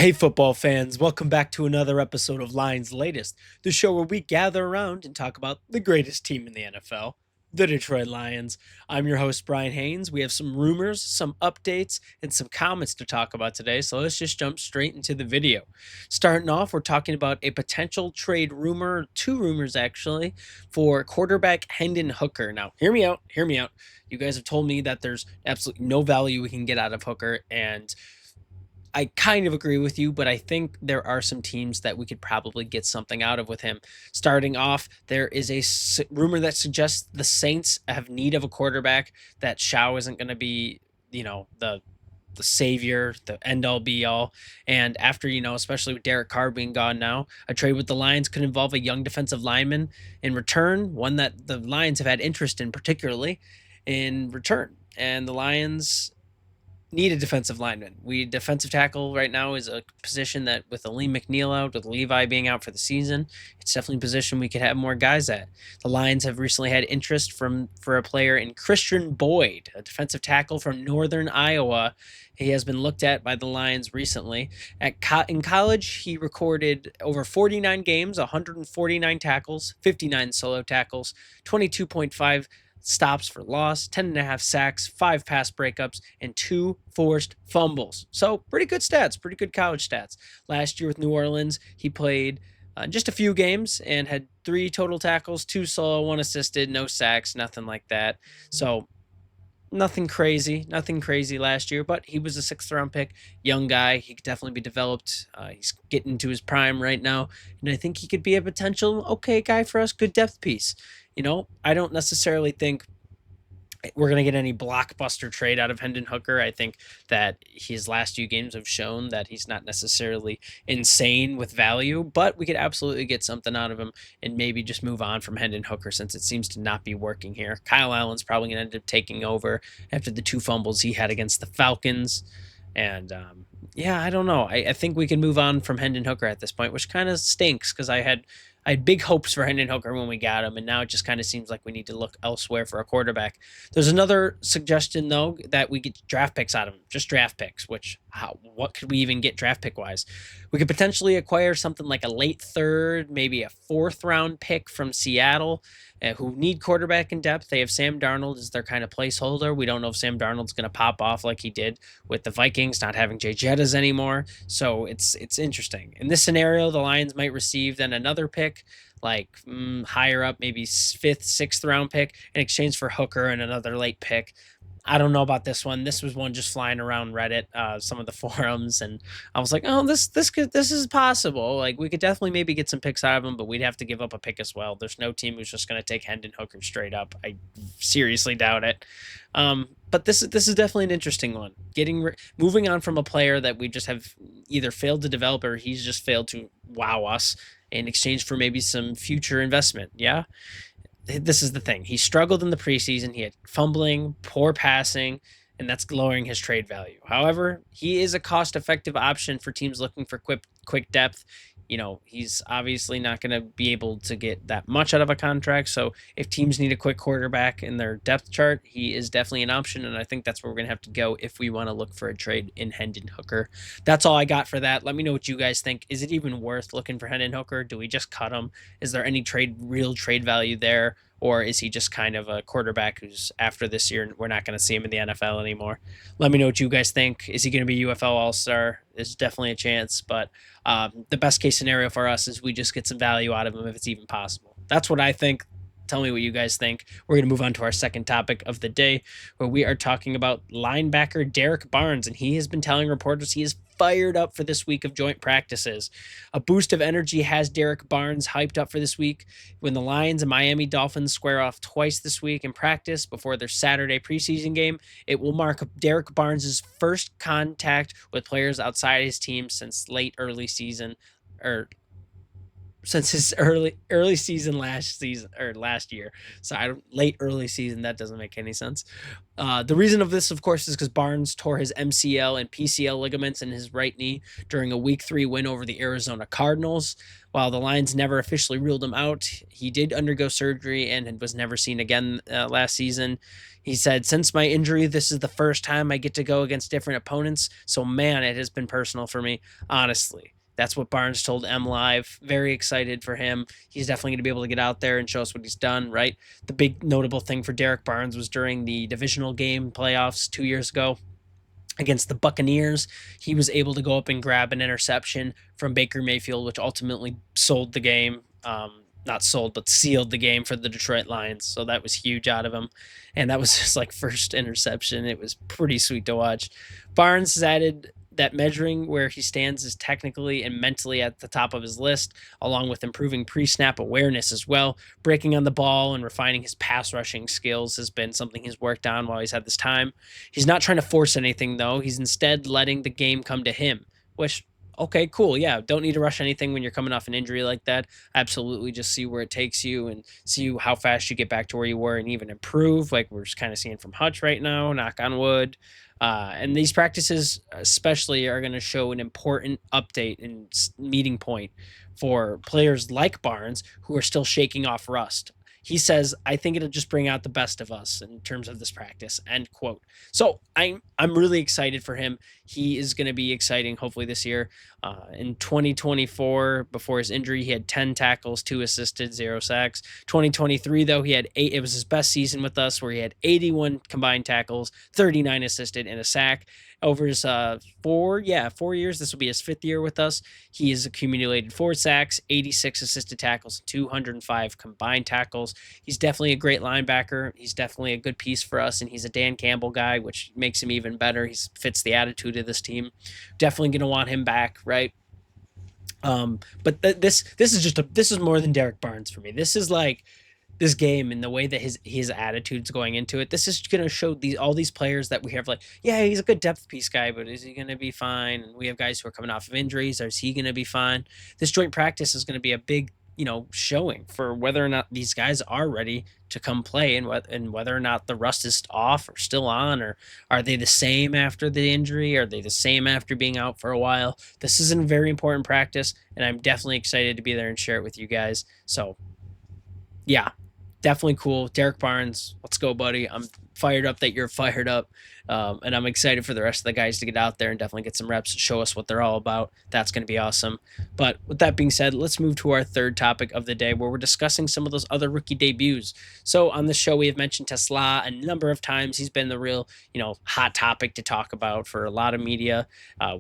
Hey, football fans, welcome back to another episode of Lions Latest, the show where we gather around and talk about the greatest team in the NFL, the Detroit Lions. I'm your host, Bryan Hanes. We have some rumors, some updates, and some comments to talk about today, so let's just jump straight into the video. Starting off, we're talking about a potential trade rumor, two rumors actually, for quarterback Hendon Hooker. Now, hear me out. You guys have told me that there's absolutely no value we can get out of Hooker, and I kind of agree with you, but I think there are some teams that we could probably get something out of with him. Starting off, there is a rumor that suggests the Saints have need of a quarterback. That Shao isn't going to be, the savior, the end all be all. And after, especially with Derek Carr being gone now, a trade with the Lions could involve a young defensive lineman in return, one that the Lions have had interest in, particularly in return. And the Lions need a defensive lineman. Defensive tackle right now is a position that with Aleem McNeil out, with Levi being out for the season, it's definitely a position we could have more guys at. The Lions have recently had interest for a player in Christian Boyd, a defensive tackle from Northern Iowa. He has been looked at by the Lions recently. In college, he recorded over 49 games, 149 tackles, 59 solo tackles, 22.5 stops for loss, 10.5 sacks, 5 pass breakups, and 2 forced fumbles. So pretty good stats, pretty good college stats. Last year with New Orleans, he played just a few games and had 3 total tackles, 2 solo, 1 assisted, no sacks, nothing like that. So nothing crazy last year, but he was a 6th-round pick, young guy. He could definitely be developed. He's getting to his prime right now, and I think he could be a potential okay guy for us, good depth piece. I don't necessarily think we're going to get any blockbuster trade out of Hendon Hooker. I think that his last few games have shown that he's not necessarily insane with value, but we could absolutely get something out of him and maybe just move on from Hendon Hooker since it seems to not be working here. Kyle Allen's probably going to end up taking over after the 2 fumbles he had against the Falcons. And yeah, I don't know. I think we can move on from Hendon Hooker at this point, which kind of stinks because I had big hopes for Hendon Hooker when we got him, and now it just kind of seems like we need to look elsewhere for a quarterback. There's another suggestion, though, that we get draft picks out of him, just draft picks, what could we even get draft pick wise? We could potentially acquire something like a late 3rd, maybe a 4th-round pick from Seattle, who need quarterback in depth. They have Sam Darnold as their kind of placeholder. We don't know if Sam Darnold's going to pop off like he did with the Vikings not having Jay Jettas anymore. So it's interesting. In this scenario, the Lions might receive then another pick, like higher up, maybe 5th, 6th-round pick in exchange for Hooker and another late pick. I don't know about this one. This was one just flying around Reddit, some of the forums, and I was like, oh, this is possible. Like we could definitely maybe get some picks out of him, but we'd have to give up a pick as well. There's no team who's just going to take Hendon Hooker straight up. I seriously doubt it. But this is definitely an interesting one. Moving on from a player that we just have either failed to develop or he's just failed to wow us in exchange for maybe some future investment. Yeah, this is the thing. He struggled in the preseason. He had fumbling, poor passing, and that's lowering his trade value. However, he is a cost-effective option for teams looking for quick depth. He's obviously not going to be able to get that much out of a contract. So if teams need a quick quarterback in their depth chart, he is definitely an option. And I think that's where we're going to have to go if we want to look for a trade in Hendon Hooker. That's all I got for that. Let me know what you guys think. Is it even worth looking for Hendon Hooker? Do we just cut him? Is there any real trade value there? Or is he just kind of a quarterback who's after this year and we're not going to see him in the NFL anymore? Let me know what you guys think. Is he going to be UFL All-Star? There's definitely a chance, but the best case scenario for us is we just get some value out of him if it's even possible. That's what I think. Tell me what you guys think. We're going to move on to our second topic of the day, where we are talking about linebacker Derek Barnes, and he has been telling reporters he is fired up for this week of joint practices. A boost of energy has Derek Barnes hyped up for this week when the Lions and Miami Dolphins square off twice this week in practice before their Saturday preseason game. It will mark Derek Barnes' first contact with players outside his team since early season, or since his early season last year. So I don't late early season, that doesn't make any sense. The reason of this, of course, is because Barnes tore his MCL and PCL ligaments in his right knee during a Week 3 win over the Arizona Cardinals. While the Lions never officially ruled him out, he did undergo surgery and was never seen again last season. He said, "Since my injury, this is the first time I get to go against different opponents. So, man, it has been personal for me, honestly." That's what Barnes told M Live. Very excited for him. He's definitely going to be able to get out there and show us what he's done, right? The big notable thing for Derek Barnes was during the divisional game playoffs 2 years ago against the Buccaneers. He was able to go up and grab an interception from Baker Mayfield, which ultimately sold the game. Not sold, but sealed the game for the Detroit Lions. So that was huge out of him. And that was his first interception. It was pretty sweet to watch. Barnes has added that measuring where he stands is technically and mentally at the top of his list, along with improving pre-snap awareness as well. Breaking on the ball and refining his pass rushing skills has been something he's worked on while he's had this time. He's not trying to force anything, though. He's instead letting the game come to him, which, okay, cool. Yeah, don't need to rush anything when you're coming off an injury like that. Absolutely, just see where it takes you and see how fast you get back to where you were and even improve, like we're just kind of seeing from Hutch right now, knock on wood. And these practices, especially, are going to show an important update and meeting point for players like Barnes who are still shaking off rust. He says, "I think it'll just bring out the best of us in terms of this practice." End quote. So I'm really excited for him. He is going to be exciting, hopefully this year. In 2024, before his injury, he had 10 tackles, 2 assisted, 0 sacks. 2023, though, he had 8. It was his best season with us, where he had 81 combined tackles, 39 assisted, and a sack. Over his 4 years, this will be his 5th year with us. He has accumulated 4 sacks, 86 assisted tackles, 205 combined tackles. He's definitely a great linebacker. He's definitely a good piece for us, and he's a Dan Campbell guy, which makes him even better. He fits the attitude of this team. Definitely going to want him back, right? But this is more than Derek Barnes for me. This is like this game and the way that his attitude's going into it. This is going to show all these players that we have, like, yeah, he's a good depth piece guy, but is he going to be fine? And we have guys who are coming off of injuries. Or is he going to be fine? This joint practice is going to be a big, showing for whether or not these guys are ready to come play, and whether or not the rust is off or still on, or are they the same after the injury? Are they the same after being out for a while? This is a very important practice, and I'm definitely excited to be there and share it with you guys. So, yeah, definitely cool. Derek Barnes, let's go, buddy. I'm fired up that you're fired up. And I'm excited for the rest of the guys to get out there and definitely get some reps, show us what they're all about. That's going to be awesome. But with that being said, let's move to our third topic of the day, where we're discussing some of those other rookie debuts. So on the show, we have mentioned Tesla a number of times. He's been the real, hot topic to talk about for a lot of media.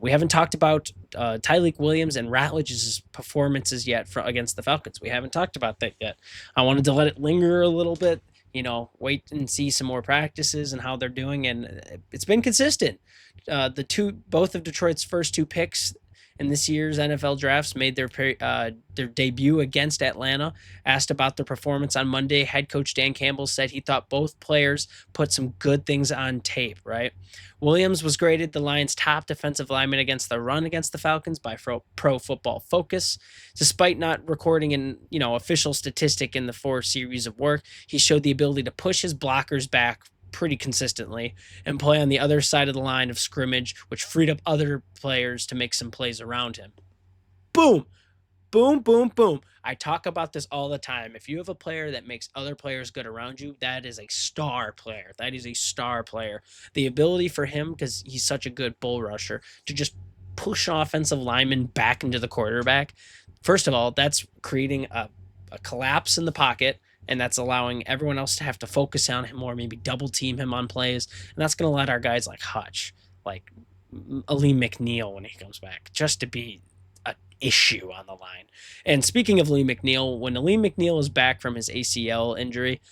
We haven't talked about Tyreek Williams and Ratledge's performances yet against the Falcons. We haven't talked about that yet. I wanted to let it linger a little bit, wait and see some more practices and how they're doing. And it's been consistent. Both of Detroit's first 2 picks in this year's NFL drafts made their debut against Atlanta. Asked about their performance on Monday, head coach Dan Campbell said he thought both players put some good things on tape, right? Williams was graded the Lions' top defensive lineman against the run against the Falcons by Pro Football Focus. Despite not recording an official statistic in the 4 series of work, he showed the ability to push his blockers back pretty consistently and play on the other side of the line of scrimmage, which freed up other players to make some plays around him. Boom! Boom, boom, boom. I talk about this all the time. If you have a player that makes other players good around you, that is a star player. That is a star player. The ability for him, because he's such a good bull rusher, to just push offensive linemen back into the quarterback. First of all, that's creating a collapse in the pocket, and that's allowing everyone else to have to focus on him or maybe double team him on plays. And that's going to let our guys like Hutch, like Aleem McNeil when he comes back, just to be issue on the line. And speaking of Aleem McNeil, when Aleem McNeil is back from his ACL injury,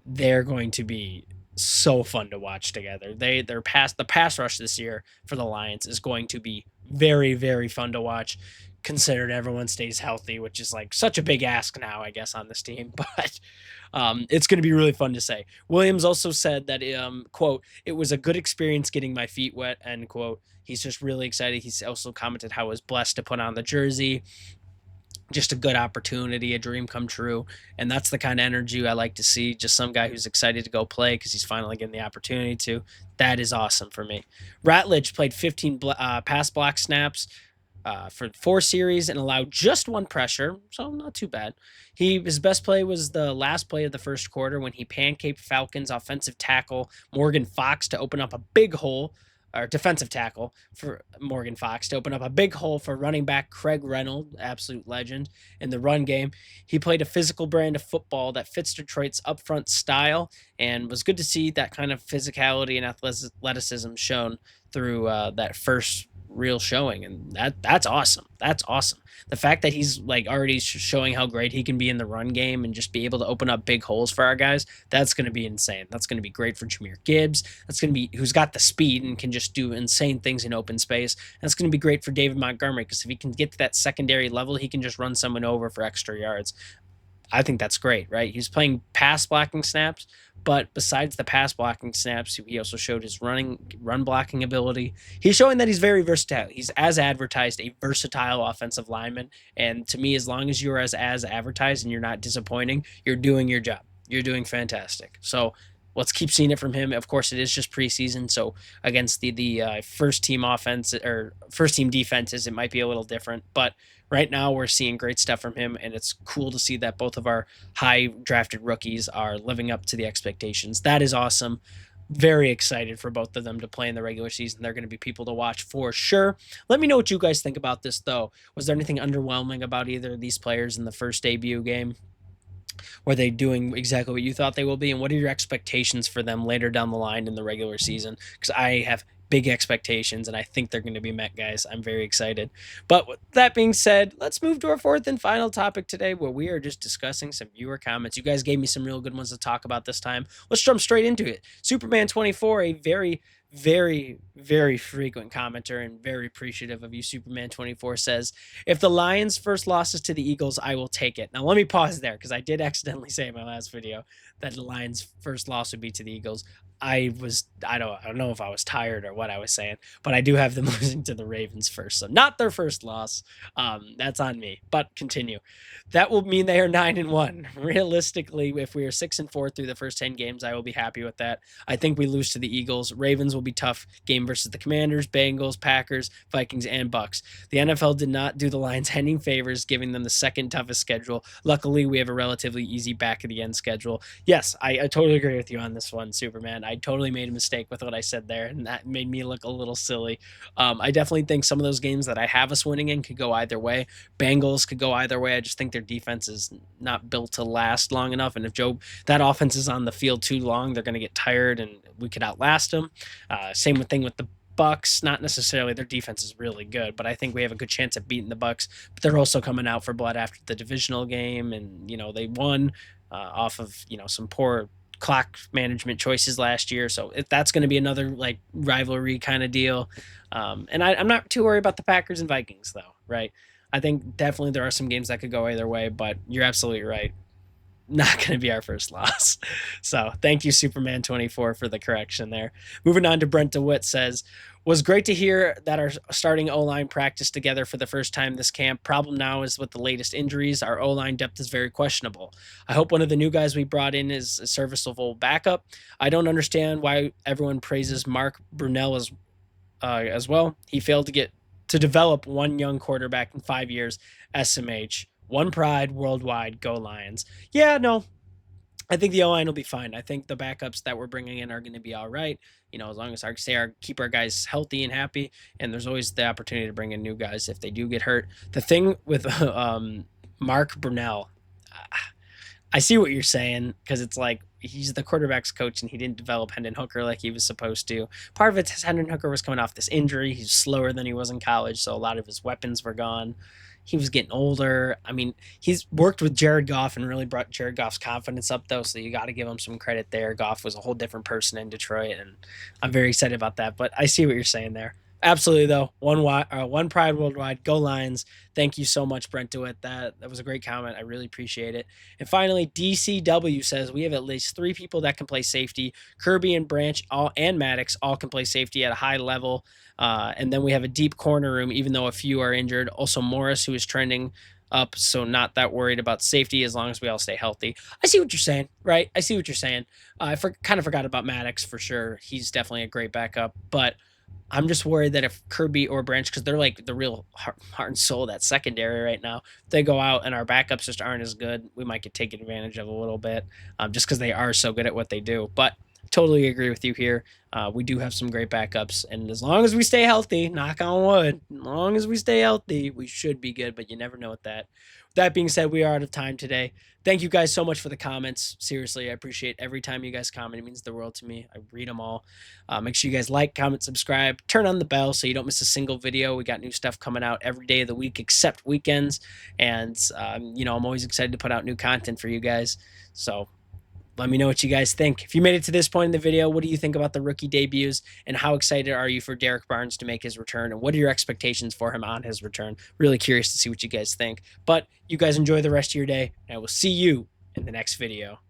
they're going to be so fun to watch together. The pass rush this year for the Lions is going to be very, very fun to watch, considered everyone stays healthy, which is like such a big ask now, I guess, on this team. But it's going to be really fun to say. Williams also said that, quote, "It was a good experience getting my feet wet," end quote. He's just really excited. He's also commented how he was blessed to put on the jersey. just a good opportunity, a dream come true. And that's the kind of energy I like to see. Just some guy who's excited to go play because he's finally getting the opportunity to. That is awesome for me. Ratledge played 15 pass block snaps for 4 series and allowed just 1 pressure, so not too bad. His best play was the last play of the first quarter when he pancaked Falcons offensive tackle Morgan Fox to open up a big hole, or defensive tackle for Morgan Fox to open up a big hole for running back Craig Reynolds, absolute legend, in the run game. He played a physical brand of football that fits Detroit's upfront style, and was good to see that kind of physicality and athleticism shown through that first real showing, and that's awesome. That's awesome. The fact that he's like already showing how great he can be in the run game and just be able to open up big holes for our guys, that's going to be insane. That's going to be great for Jahmyr Gibbs. That's going to be who's got the speed and can just do insane things in open space. That's going to be great for David Montgomery because if he can get to that secondary level, he can just run someone over for extra yards. I think that's great, right? He's playing pass blocking snaps, but besides the pass blocking snaps, he also showed his run blocking ability. He's showing that he's very versatile. He's, as advertised, a versatile offensive lineman. And to me, as long as you're as advertised and you're not disappointing, you're doing your job. You're doing fantastic. So let's keep seeing it from him. Of course, it is just preseason, so against the first team offense or first team defenses, it might be a little different. But right now, we're seeing great stuff from him, and it's cool to see that both of our high drafted rookies are living up to the expectations. That is awesome. Very excited for both of them to play in the regular season. They're going to be people to watch for sure. Let me know what you guys think about this, though. Was there anything underwhelming about either of these players in the first debut game? Were they doing exactly what you thought they will be? And what are your expectations for them later down the line in the regular season? Because I have big expectations, and I think they're going to be met, guys. I'm very excited. But with that being said, let's move to our fourth and final topic today, where we are just discussing some viewer comments. You guys gave me some real good ones to talk about this time. Let's jump straight into it. Superman24, a very frequent commenter and very appreciative of you, Superman24, says, if the Lions' first loss is to the Eagles, I will take it. Now, let me pause there because I did accidentally say in my last video that the Lions' first loss would be to the Eagles. I don't know if I was tired or what I was saying, but I do have them losing to the Ravens first. So not their first loss. That's on me, but continue. That will mean they are 9-1. Realistically, if we are 6-4 through the first 10 games, I will be happy with that. I think we lose to the Eagles. Ravens will be tough game versus the Commanders, Bengals, Packers, Vikings, and Bucks. The NFL did not do the Lions any favors, giving them the second toughest schedule. Luckily, we have a relatively easy back of the end schedule. Yes, I totally agree with you on this one, Superman. I totally made a mistake with what I said there, and that made me look a little silly. I definitely think some of those games that I have us winning in could go either way. Bengals could go either way. I just think their defense is not built to last long enough, and if that offense is on the field too long, they're going to get tired, and we could outlast them. Same thing with the Bucks. Not necessarily, their defense is really good, but I think we have a good chance of beating the Bucks. But they're also coming out for blood after the divisional game, and they won off of some poor clock management choices last year. So that's going to be another like rivalry kind of deal. And I'm not too worried about the Packers and Vikings though, right? I think definitely there are some games that could go either way, but you're absolutely right. Not going to be our first loss. So thank you, Superman24, for the correction there. Moving on to Brent DeWitt says, was great to hear that our starting O-line practiced together for the first time this camp. Problem now is with the latest injuries, our O-line depth is very questionable. I hope one of the new guys we brought in is a serviceable backup. I don't understand why everyone praises Mark Brunell as well. He failed to develop one young quarterback in 5 years. SMH. One pride worldwide. Go Lions. Yeah, no, I think the O-line will be fine. I think the backups that we're bringing in are going to be all right. As long as keep our guys healthy and happy. And there's always the opportunity to bring in new guys if they do get hurt. The thing with Mark Brunell, I see what you're saying, because it's like he's the quarterback's coach and he didn't develop Hendon Hooker like he was supposed to. Part of it's Hendon Hooker was coming off this injury. He's slower than he was in college, so a lot of his weapons were gone. He was getting older. I mean, he's worked with Jared Goff and really brought Jared Goff's confidence up, though, so you got to give him some credit there. Goff was a whole different person in Detroit, and I'm very excited about that. But I see what you're saying there. Absolutely, though. One pride worldwide. Go Lions. Thank you so much, Brent DeWitt. That was a great comment. I really appreciate it. And finally, DCW says we have at least three people that can play safety. Kirby and Branch and Maddox all can play safety at a high level. And then we have a deep corner room, even though a few are injured. Also, Morris, who is trending up, so not that worried about safety as long as we all stay healthy. I see what you're saying, right? I see what you're saying. Kind of forgot about Maddox for sure. He's definitely a great backup, but I'm just worried that if Kirby or Branch, because they're like the real heart and soul of that secondary right now, if they go out and our backups just aren't as good, we might get taken advantage of a little bit, just because they are so good at what they do. But totally agree with you here. We do have some great backups, and as long as we stay healthy, knock on wood, as long as we stay healthy, we should be good. But you never know with that. That being said, we are out of time today. Thank you guys so much for the comments. Seriously, I appreciate every time you guys comment. It means the world to me. I read them all. Make sure you guys like, comment, subscribe, turn on the bell so you don't miss a single video. We got new stuff coming out every day of the week except weekends. And, I'm always excited to put out new content for you guys. So let me know what you guys think. If you made it to this point in the video, what do you think about the rookie debuts, and how excited are you for Derek Barnes to make his return, and what are your expectations for him on his return? Really curious to see what you guys think. But you guys enjoy the rest of your day, and I will see you in the next video.